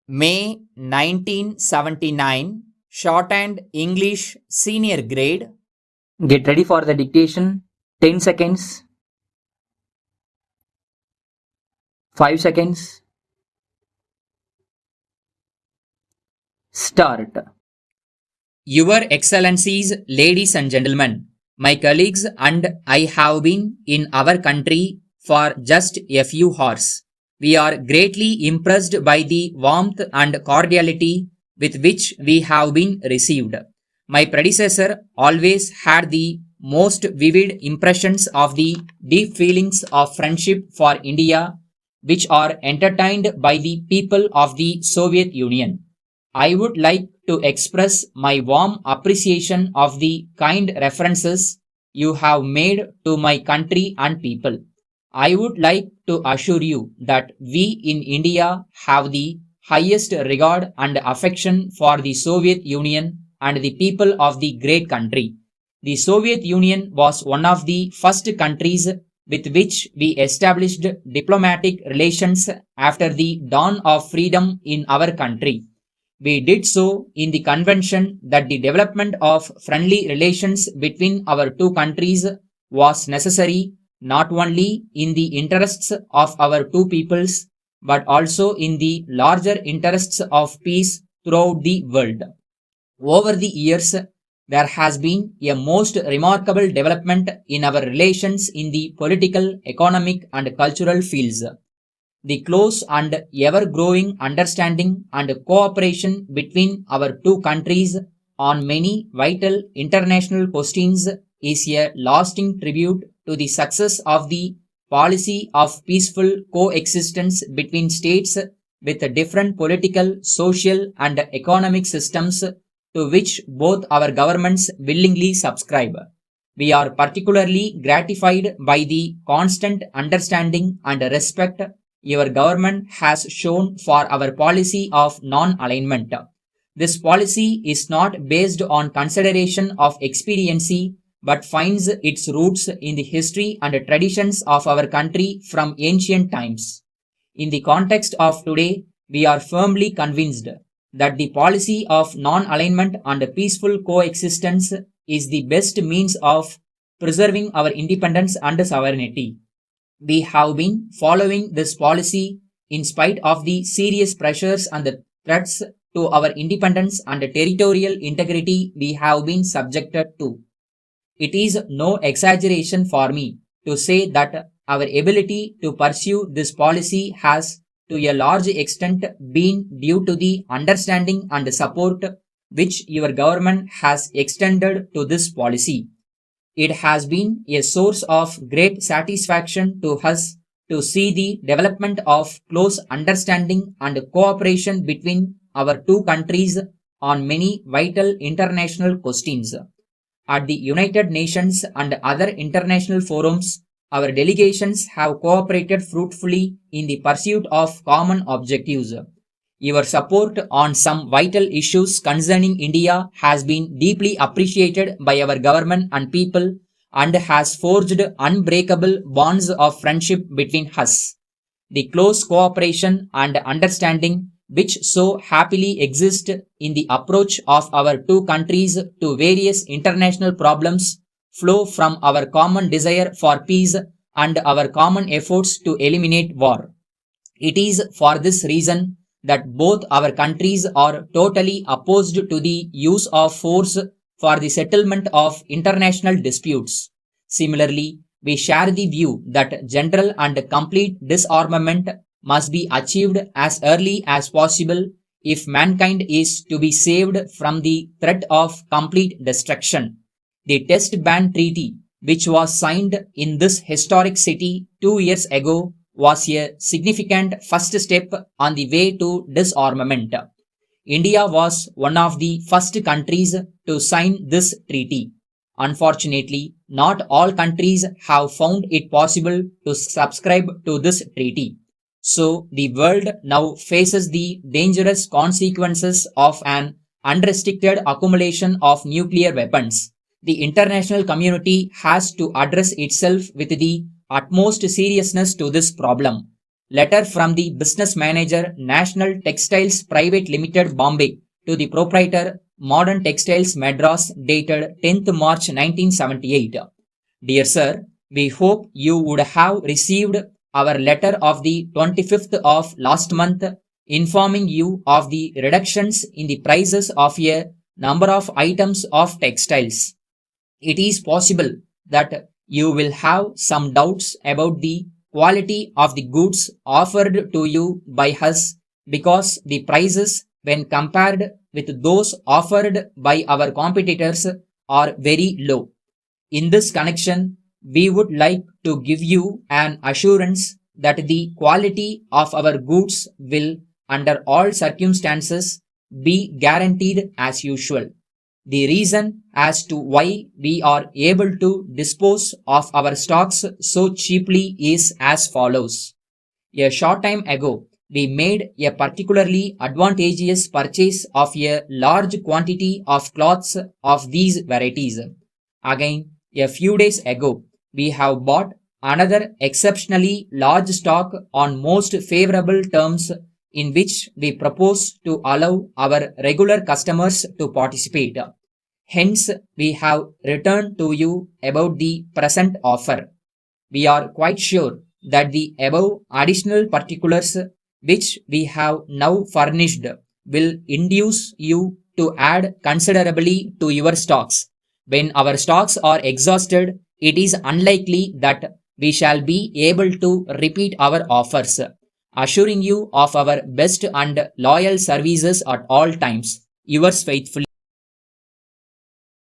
May 1979, Shorthand English Senior Grade. Get ready for the dictation. 10 seconds. 5 seconds. Start. Your Excellencies, ladies and gentlemen, my colleagues and I have been in our country for just a few hours. We are greatly impressed by the warmth and cordiality with which we have been received. My predecessor always had the most vivid impressions of the deep feelings of friendship for India, which are entertained by the people of the Soviet Union. I would like to express my warm appreciation of the kind references you have made to my country and people. I would like to assure you that we in India have the highest regard and affection for the Soviet Union and the people of the great country. The Soviet Union was one of the first countries with which we established diplomatic relations after the dawn of freedom in our country. We did so in the convention that the development of friendly relations between our two countries was necessary not only in the interests of our two peoples but also in the larger interests of peace throughout the world. Over the years, there has been a most remarkable development in our relations in the political, economic, and cultural fields. The close and ever growing understanding and cooperation between our two countries on many vital international questions is a lasting tribute to the success of the policy of peaceful coexistence between states with different political, social, and economic systems to which both our governments willingly subscribe. We are particularly gratified by the constant understanding and respect your government has shown for our policy of non-alignment. This policy is not based on consideration of expediency but finds its roots in the history and traditions of our country from ancient times. In the context of today, we are firmly convinced that the policy of non-alignment and peaceful coexistence is the best means of preserving our independence and sovereignty. We have been following this policy in spite of the serious pressures and the threats to our independence and territorial integrity we have been subjected to. It is no exaggeration for me to say that our ability to pursue this policy has to a large extent been due to the understanding and support which your government has extended to this policy. It has been a source of great satisfaction to us to see the development of close understanding and cooperation between our two countries on many vital international questions. At the United Nations and other international forums, our delegations have cooperated fruitfully in the pursuit of common objectives. Your support on some vital issues concerning India has been deeply appreciated by our government and people and has forged unbreakable bonds of friendship between us. The close cooperation and understanding which so happily exist in the approach of our two countries to various international problems flow from our common desire for peace and our common efforts to eliminate war. It is for this reason that both our countries are totally opposed to the use of force for the settlement of international disputes. Similarly, we share the view that general and complete disarmament must be achieved as early as possible if mankind is to be saved from the threat of complete destruction. The Test Ban Treaty, which was signed in this historic city 2 years ago, was a significant first step on the way to disarmament. India was one of the first countries to sign this treaty. Unfortunately, not all countries have found it possible to subscribe to this treaty. So, the world now faces the dangerous consequences of an unrestricted accumulation of nuclear weapons. The international community has to address itself with the utmost seriousness to this problem. Letter from the Business Manager, National Textiles Private Limited, Bombay, to the Proprietor, Modern Textiles, Madras, dated 10th March 1978. Dear Sir, we hope you would have received our letter of the 25th of last month informing you of the reductions in the prices of a number of items of textiles. It is possible that you will have some doubts about the quality of the goods offered to you by us because the prices, when compared with those offered by our competitors, are very low. In this connection, we would like to give you an assurance that the quality of our goods will, under all circumstances, be guaranteed as usual. The reason as to why we are able to dispose of our stocks so cheaply is as follows. A short time ago, we made a particularly advantageous purchase of a large quantity of cloths of these varieties. Again, a few days ago, we have bought another exceptionally large stock on most favorable terms in which we propose to allow our regular customers to participate. Hence, we have returned to you about the present offer. We are quite sure that the above additional particulars which we have now furnished will induce you to add considerably to your stocks. When our stocks are exhausted, it is unlikely that we shall be able to repeat our offers, assuring you of our best and loyal services at all times. Yours faithfully.